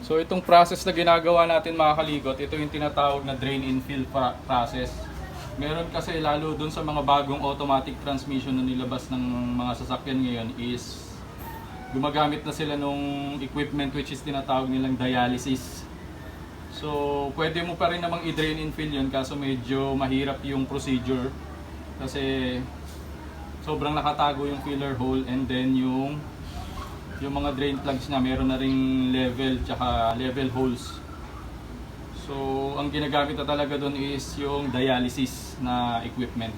So itong process na ginagawa natin mga kalikot, ito yung tinatawag na drain and fill process. Meron kasi lalo dun sa mga bagong automatic transmission na nilabas ng mga sasakyan ngayon is gumagamit na sila nung equipment which is tinatawag nilang dialysis. So pwede mo pa rin namang i-drain and fill yun kaso medyo mahirap yung procedure kasi sobrang nakatago yung filler hole and then yung mga drain plugs niya meron na ring level tsaka level holes. So ang ginagamit na talaga doon is yung dialysis na equipment.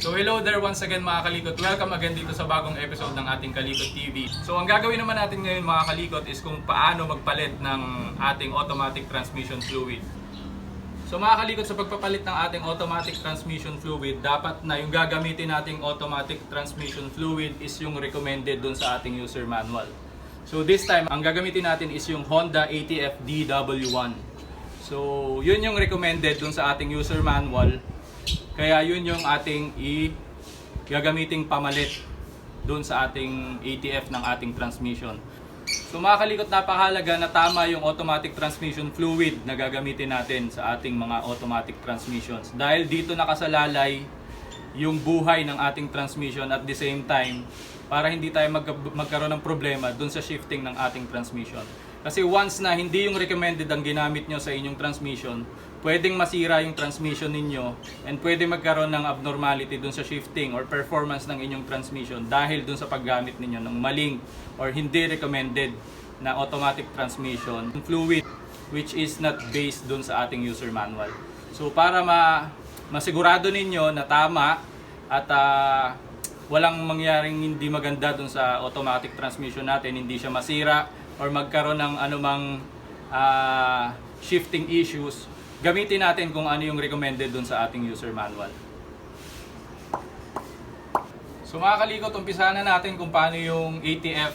So hello there once again mga kalikot. Welcome again dito sa bagong episode ng ating Kalikot TV. So ang gagawin naman natin ngayon mga kalikot is kung paano magpalit ng ating automatic transmission fluid. So mga kalikot, sa pagpapalit ng ating automatic transmission fluid, dapat na yung gagamitin nating automatic transmission fluid is yung recommended dun sa ating user manual. So this time, ang gagamitin natin is yung Honda ATF DW1. So yun yung recommended dun sa ating user manual. Kaya yun yung ating gagamiting pamalit doon sa ating ATF ng ating transmission. So mga kalikot, napakahalaga na tama yung automatic transmission fluid na gagamitin natin sa ating mga automatic transmissions. Dahil dito nakasalalay yung buhay ng ating transmission at the same time para hindi tayo magkaroon ng problema doon sa shifting ng ating transmission. Kasi once na hindi yung recommended ang ginamit nyo sa inyong transmission, pwedeng masira yung transmission ninyo and pwede magkaroon ng abnormality dun sa shifting or performance ng inyong transmission dahil dun sa paggamit ninyo ng maling or hindi recommended na automatic transmission fluid which is not based dun sa ating user manual. So para masigurado ninyo na tama at walang mangyaring hindi maganda dun sa automatic transmission natin, hindi siya masira or magkaroon ng anumang shifting issues, gamitin natin kung ano yung recommended dun sa ating user manual. So mga kalikot, umpisahan na natin kung paano yung ATF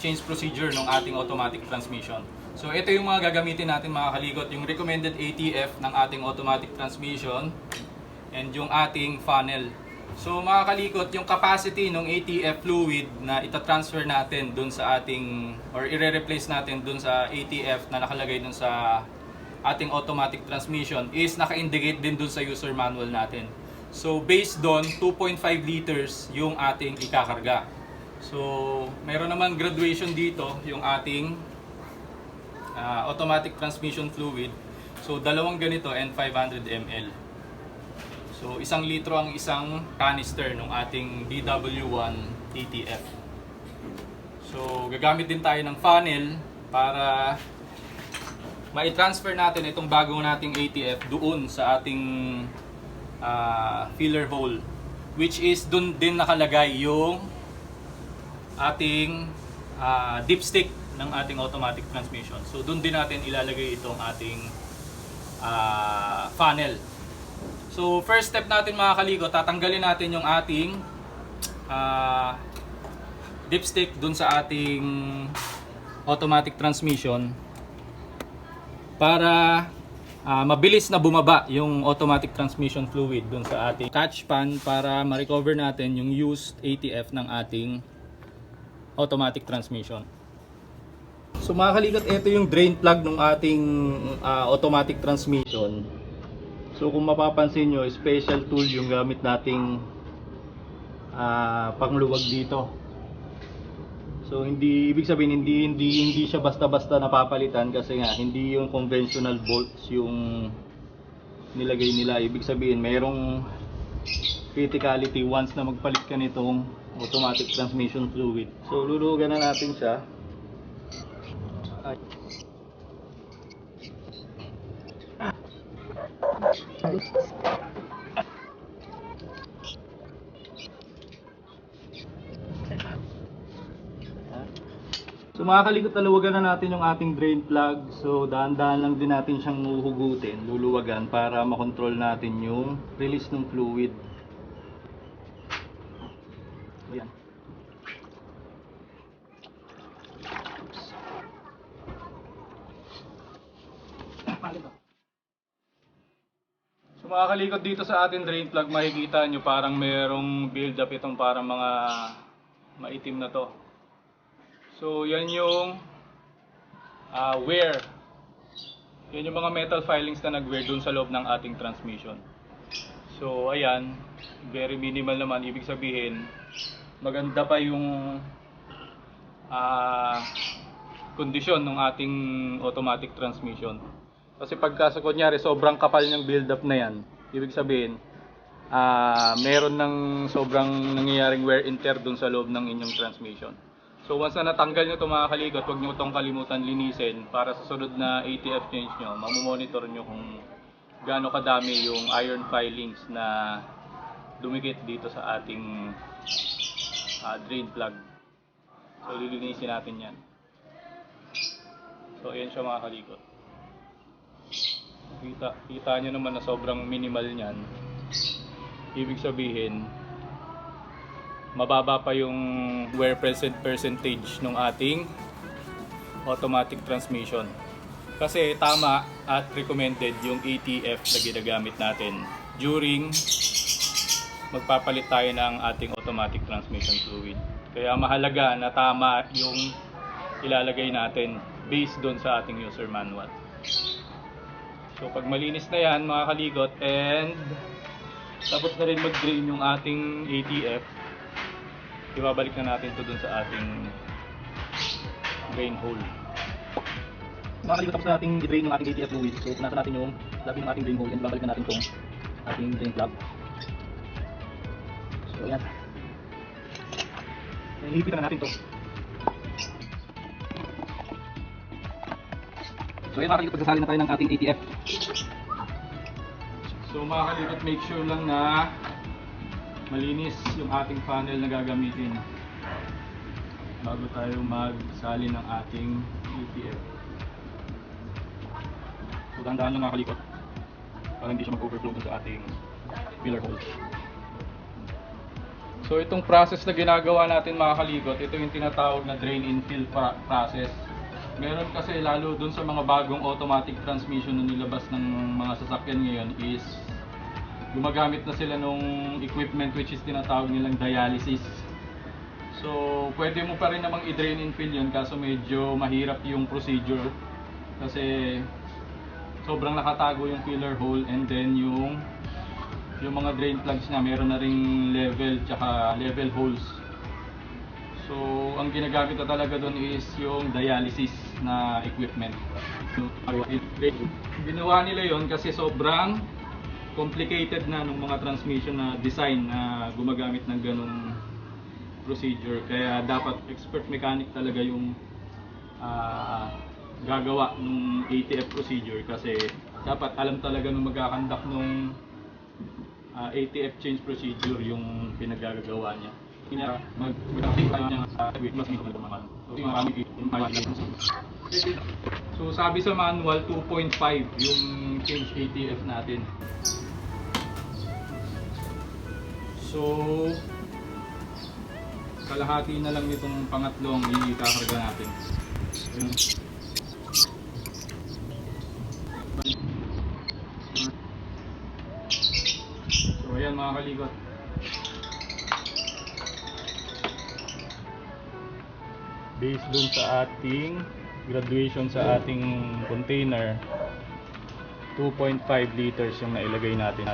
change procedure ng ating automatic transmission. So ito yung mga gagamitin natin mga kalikot, yung recommended ATF ng ating automatic transmission and yung ating funnel. So mga kalikot, yung capacity ng ATF fluid na itatransfer natin dun sa ating or i-replace natin dun sa ATF na nakalagay dun sa ating automatic transmission is naka-indicate din dun sa user manual natin. So based doon, 2.5 liters yung ating ikakarga. So meron naman graduation dito yung ating automatic transmission fluid. So dalawang ganito and 500 ml. So 1 litro ang isang canister ng ating DW1 ATF. So gagamit din tayo ng funnel para mai-transfer natin itong bagong nating ATF doon sa ating filler hole, which is doon din nakalagay yung ating dipstick ng ating automatic transmission. So doon din natin ilalagay itong ating funnel. So first step natin mga kalikot, tatanggalin natin yung ating dipstick doon sa ating automatic transmission para mabilis na bumaba yung automatic transmission fluid dun sa ating catch pan para ma-recover natin yung used ATF ng ating automatic transmission. So mga kalikot, ito yung drain plug ng ating automatic transmission. So kung mapapansin nyo, special tool yung gamit nating pangluwag dito. So hindi ibig sabihin hindi siya basta-basta napapalitan kasi nga hindi yung conventional bolts yung nilagay nila. Ibig sabihin mayroong criticality once na magpalit ka nitong automatic transmission fluid. So lulugan na natin siya. So So mga kalikot, naluwagan na natin yung ating drain plug. So dahan-dahan lang din natin siyang huhugutin, luluwagan para makontrol natin yung release ng fluid. Ayan. So mga kalikot, dito sa ating drain plug, makikita nyo parang merong build up itong parang mga maitim na to. So yan yung wear. Yan yung mga metal filings na nag-wear dun sa loob ng ating transmission. So ayan, very minimal naman. Ibig sabihin, maganda pa yung kondisyon ng ating automatic transmission. Kasi pagka kunyari sobrang kapal ng build up na yan, ibig sabihin meron ng sobrang nangyayaring wear and tear dun sa loob ng inyong transmission. So once na natanggal nyo ito mga kalikot, huwag nyo itong kalimutan linisin para sa sunod na ATF change nyo, mamomonitor nyo kung gaano kadami yung iron filings na dumikit dito sa ating drain plug. So lilinisin natin yan. So ayan siya mga kalikot. Kita nyo naman na sobrang minimal niyan. Ibig sabihin, mababa pa yung wear percentage ng ating automatic transmission. Kasi tama at recommended yung ATF na ginagamit natin during magpapalit tayo ng ating automatic transmission fluid. Kaya mahalaga na tama yung ilalagay natin based doon sa ating user manual. So pag malinis na yan mga kalikot, and tapos na rin mag-drain yung ating ATF, ibabalik na natin ito dun sa ating drain hole. Mga kalikot, tapos na natin i-drain yung ating ATF fluid. So punasan natin yung labi ng ating drain hole and ibabalik na natin itong ating drain plug. So ayan, ihipitan na natin ito. So ayan mga kalikot, pagsasali na tayo ng ating ATF. So mga kalikot, make sure lang na malinis yung ating funnel na gagamitin bago tayo magsali ng ating ATF. So dahan-dahan lang mga kalikot para hindi siya mag-overflow sa ating filler hole. So itong process na ginagawa natin mga kalikot, ito yung tinatawag na drain infill process. Meron kasi lalo dun sa mga bagong automatic transmission na nilabas ng mga sasakyan ngayon is gumagamit na sila nung equipment which is tinatawag nilang dialysis. So pwede mo pa rin namang i-drain and fill yun, kaso medyo mahirap yung procedure kasi sobrang nakatago yung filler hole, and then yung mga drain plugs niya meron na ring level tsaka level holes. So ang ginagamit na talaga doon is yung dialysis na equipment. So, ginawa nila yon kasi sobrang complicated na ng mga transmission na design na gumagamit ng ganung procedure. Kaya dapat expert mechanic talaga yung gagawa ng ATF procedure, kasi dapat alam talaga nung magkakandak nung ATF change procedure yung pinagagawa niya. So sabi sa manual 2.5 yung change ATF natin. So kalahati na lang nitong pangatlong ikakarga natin. So ayan mga kalikot. Based dun sa ating graduation sa ating container, 2.5 liters yung nailagay natin.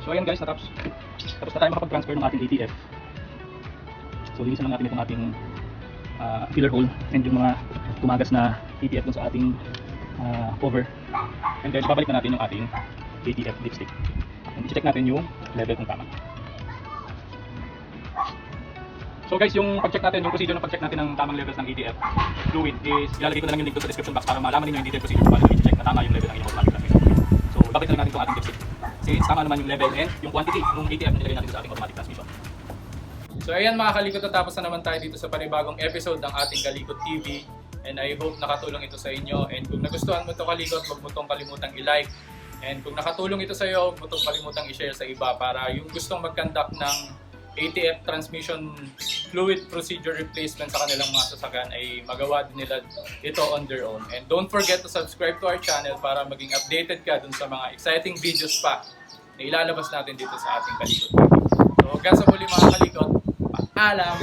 So ayan guys, tapos na tayo makapag-transfer ng ating ATF. So linisan lang natin itong ating filler hole and yung mga tumagas na ATF dun sa ating cover. And then babalik na natin yung ating ATF dipstick. And i-check natin yung level kung tama. So guys, yung pag-check natin, yung procedure ng pag-check natin ng tamang levels ng ATF fluid is ilalagay ko na lang yung link sa description box para malaman niyo yung detailed procedure paano i-check na tama yung level ng inyong automatic transmission. So babalik na lang natin itong ating dipstick. Since tama naman yung level and yung quantity ng ATF na nilagay natin sa ating automatic transmission. So ayan mga kalikot, natapos na naman tayo dito sa panibagong episode ng ating Kalikot TV. And I hope nakatulong ito sa inyo. And kung nagustuhan mo ito kalikot, huwag mo itong kalimutang i-like. And kung nakatulong ito sa iyo, huwag mo itong kalimutang i-share sa iba para yung gustong mag-conduct ng ATF transmission fluid procedure replacement sa kanilang mga sasakyan ay magawa din nila ito on their own. And don't forget to subscribe to our channel para maging updated ka dun sa mga exciting videos pa na ilalabas natin dito sa ating Kalikot TV. So hanggang sa muli mga kalikot, paalam!